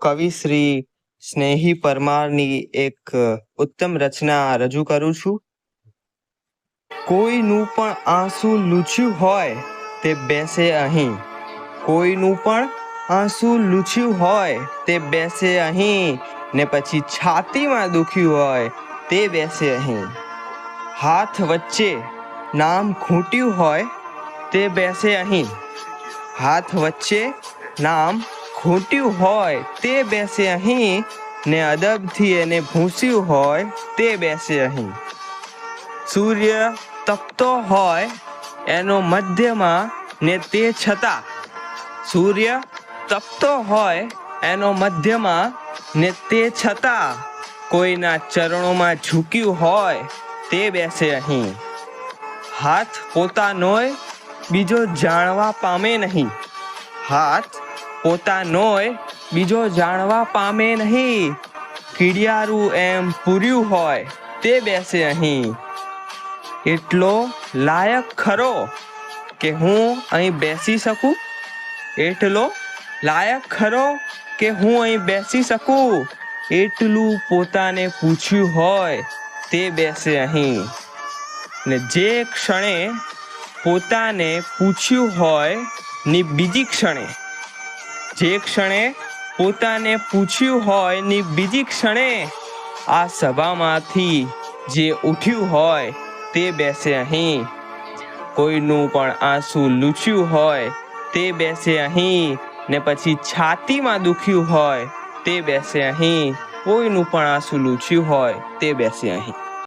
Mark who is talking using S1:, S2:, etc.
S1: કવિ શ્રી સ્નેહી પરમારની એક ઉત્તમ રચના રજૂ કરું છું. કોઈનું પણ આંસુ લૂછ્યું હોય તે બેસે અહીં. કોઈનું પણ આંસુ લૂછ્યું હોય તે બેસે અહીં, ને પછી છાતીમાં દુખ્યું હોય તે બેસે અહીં. હાથ વચ્ચે નામ ખૂટ્યું હોય તે બેસે અહીં. હાથ વચ્ચે નામ ખૂટ્યું હોય તે બેસે અહીં, ને અદબથી એને ભૂસ્યું હોય તે બેસે અહીં. સૂર્ય તપતો હોય એનો મધ્યમાં ને તે છતાં, સૂર્ય તપતો હોય એનો મધ્યમાં ને તે છતાં કોઈના ચરણોમાં ઝૂક્યું હોય તે બેસે અહીં. હાથ પોતાનોય બીજો જાણવા પામે નહીં. હાથ પોતાનોય બીજો જાણવા પામે નહીં. કીડિયારું એમ પૂર્યું હોય તે બેસે અહીં. એટલો લાયક ખરો કે હું અહીં બેસી શકું. એટલો લાયક ખરો કે હું અહીં બેસી શકું. એટલું પોતાને પૂછ્યું હોય તે બેસે અહીં. ને જે ક્ષણે પોતાને પૂછ્યું હોય ની બીજી ક્ષણે, જે ક્ષણે પોતાને પૂછ્યું હોય ની બીજી ક્ષણે આ સભામાંથી જે ઉઠ્યું હોય તે બેસે અહીં. કોઈનું પણ આંસુ લૂછ્યું હોય તે બેસે અહીં, ને પછી છાતીમાં દુખ્યું હોય તે બેસે અહીં. કોઈનું પણ આંસુ લૂછ્યું હોય તે બેસે અહીં.